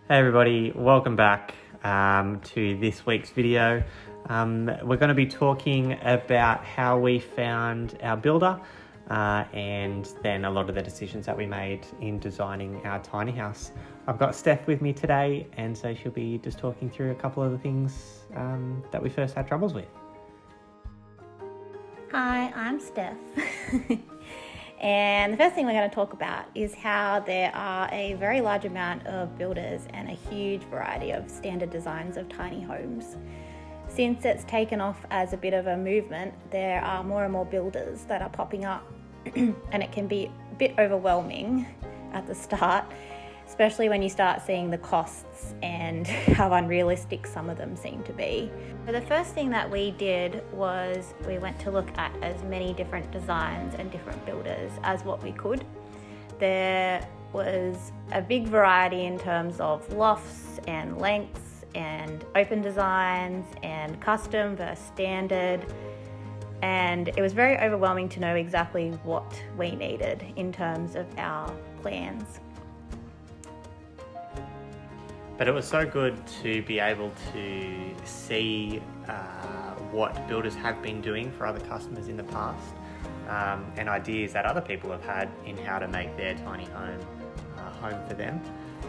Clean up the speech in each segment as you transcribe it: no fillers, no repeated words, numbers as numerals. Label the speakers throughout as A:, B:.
A: Hey everybody, welcome back to this week's video. We're going to be talking about how we found our builder and then a lot of the decisions that we made in designing our tiny house. I've got Steph with me today, and so she'll be just talking through a couple of the things that we first had troubles with.
B: Hi, I'm Steph. And the first thing we're going to talk about is how there are a very large amount of builders and a huge variety of standard designs of tiny homes. Since it's taken off as a bit of a movement, there are more and more builders that are popping up and it can be a bit overwhelming at the start, especially when you start seeing the costs and how unrealistic some of them seem to be. So the first thing that we did was we went to look at as many different designs and different builders as what we could. There was a big variety in terms of lofts and lengths and open designs and custom versus standard. And it was very overwhelming to know exactly what we needed in terms of our plans.
A: But it was so good to be able to see what builders have been doing for other customers in the past and ideas that other people have had in how to make their tiny home for them.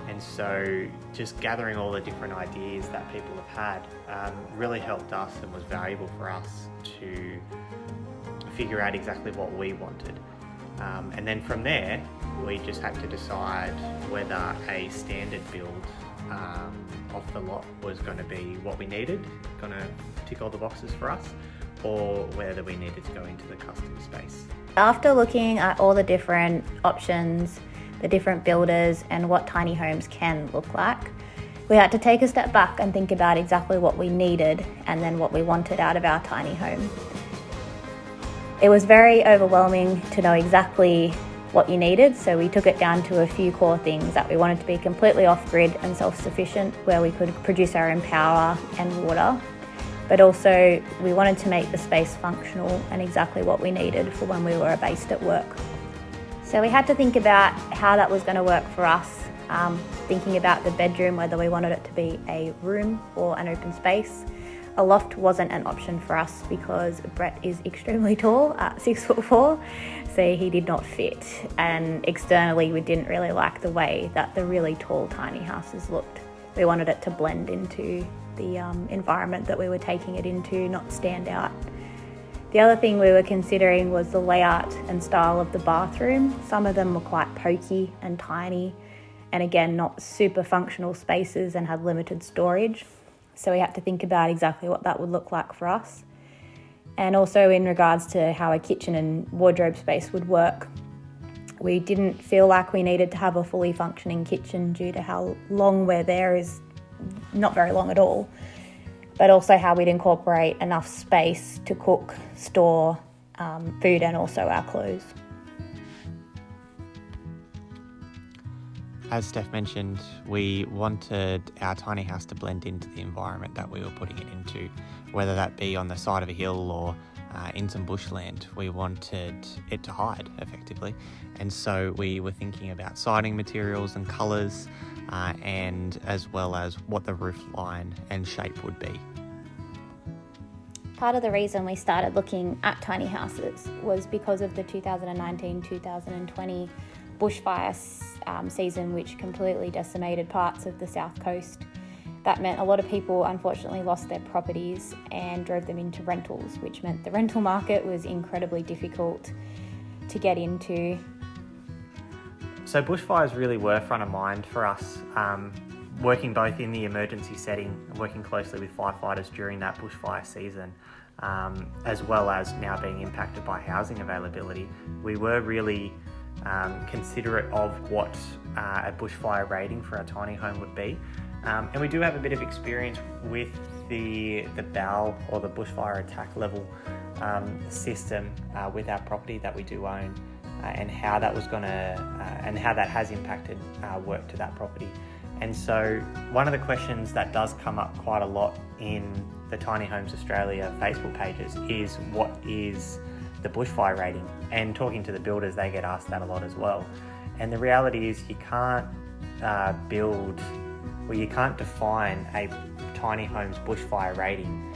A: And so just gathering all the different ideas that people have had really helped us and was valuable for us to figure out exactly what we wanted. And then from there, we just had to decide whether a standard build off the lot was going to be what we needed, going to tick all the boxes for us, or whether we needed to go into the custom space.
B: After looking at all the different options, the different builders and what tiny homes can look like, we had to take a step back and think about exactly what we needed and then what we wanted out of our tiny home. It was very overwhelming to know exactly what you needed, so we took it down to a few core things that we wanted to be completely off-grid and self-sufficient, where we could produce our own power and water, but also we wanted to make the space functional and exactly what we needed for when we were based at work. So we had to think about how that was going to work for us, thinking about the bedroom, whether we wanted it to be a room or an open space. A loft wasn't an option for us because Brett is extremely tall at 6'4", so he did not fit. And externally, we didn't really like the way that the really tall tiny houses looked. We wanted it to blend into the environment that we were taking it into, not stand out. The other thing we were considering was the layout and style of the bathroom. Some of them were quite pokey and tiny, and again, not super functional spaces and had limited storage. So we had to think about exactly what that would look like for us. And also in regards to how a kitchen and wardrobe space would work, we didn't feel like we needed to have a fully functioning kitchen due to how long we're there is not very long at all, but also how we'd incorporate enough space to cook, store food and also our clothes.
A: As Steph mentioned, we wanted our tiny house to blend into the environment that we were putting it into, whether that be on the side of a hill or in some bushland. We wanted it to hide effectively, and so we were thinking about siding materials and colours and as well as what the roof line and shape would be.
B: Part of the reason we started looking at tiny houses was because of the 2019-2020 bushfire season, which completely decimated parts of the south coast. That meant a lot of people unfortunately lost their properties and drove them into rentals, which meant the rental market was incredibly difficult to get into.
A: So bushfires really were front of mind for us, working both in the emergency setting and working closely with firefighters during that bushfire season, as well as now being impacted by housing availability. We were really considerate of what a bushfire rating for a tiny home would be. And we do have a bit of experience with the BAL or the bushfire attack level system with our property that we do own, and how that was and how that has impacted work to that property. And so one of the questions that does come up quite a lot in the Tiny Homes Australia Facebook pages is what is the bushfire rating? And talking to the builders, they get asked that a lot as well. And the reality is you can't build Well, you can't define a tiny home's bushfire rating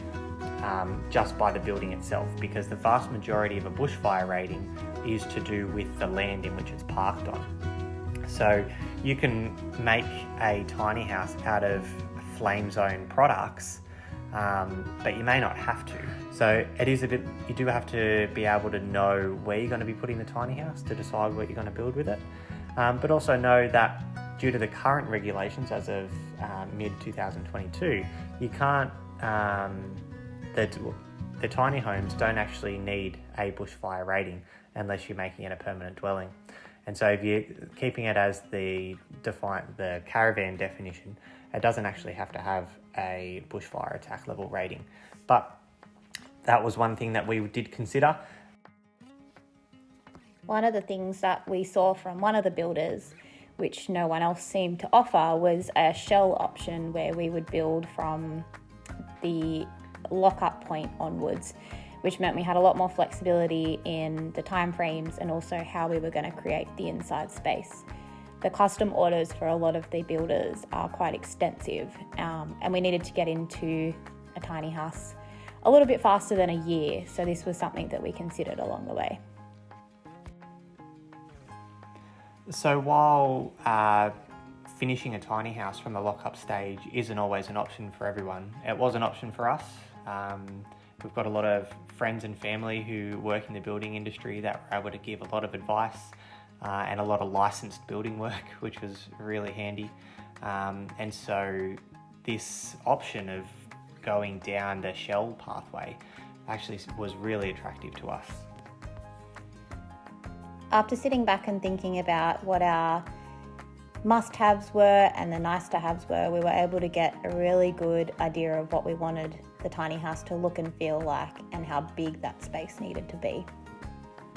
A: just by the building itself, because the vast majority of a bushfire rating is to do with the land in which it's parked on. So you can make a tiny house out of flame zone products, but you may not have to. So it is you do have to be able to know where you're going to be putting the tiny house to decide what you're going to build with it. But also know that due to the current regulations as of mid-2022, you can't, the tiny homes don't actually need a bushfire rating unless you're making it a permanent dwelling. And so if you're keeping it as the caravan definition, it doesn't actually have to have a bushfire attack level rating. But that was one thing that we did consider.
B: One of the things that we saw from one of the builders, which no one else seemed to offer, was a shell option where we would build from the lock-up point onwards, which meant we had a lot more flexibility in the timeframes and also how we were going to create the inside space. The custom orders for a lot of the builders are quite extensive, and we needed to get into a tiny house a little bit faster than a year, so this was something that we considered along the way.
A: So while finishing a tiny house from the lock-up stage isn't always an option for everyone, it was an option for us. We've got a lot of friends and family who work in the building industry that were able to give a lot of advice and a lot of licensed building work, which was really handy. And so this option of going down the shell pathway actually was really attractive to us.
B: After sitting back and thinking about what our must-haves were and the nice-to-haves were, we were able to get a really good idea of what we wanted the tiny house to look and feel like and how big that space needed to be.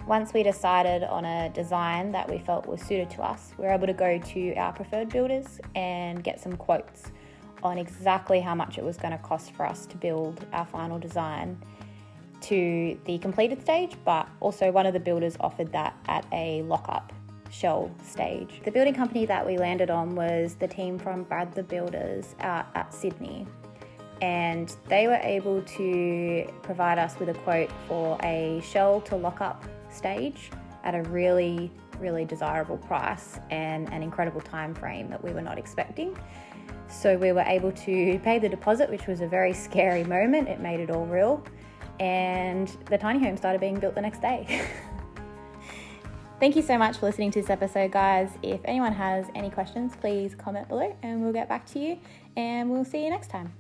B: Once we decided on a design that we felt was suited to us, we were able to go to our preferred builders and get some quotes on exactly how much it was going to cost for us to build our final design to the completed stage, but also one of the builders offered that at a lock-up shell stage. The building company that we landed on was the team from Brad the Builders out at Sydney, and they were able to provide us with a quote for a shell to lock-up stage at a really, really desirable price and an incredible time frame that we were not expecting. So we were able to pay the deposit, which was a very scary moment. It made it all real. And the tiny home started being built the next day. Thank you so much for listening to this episode, guys. If anyone has any questions, please comment below and we'll get back to you, and we'll see you next time.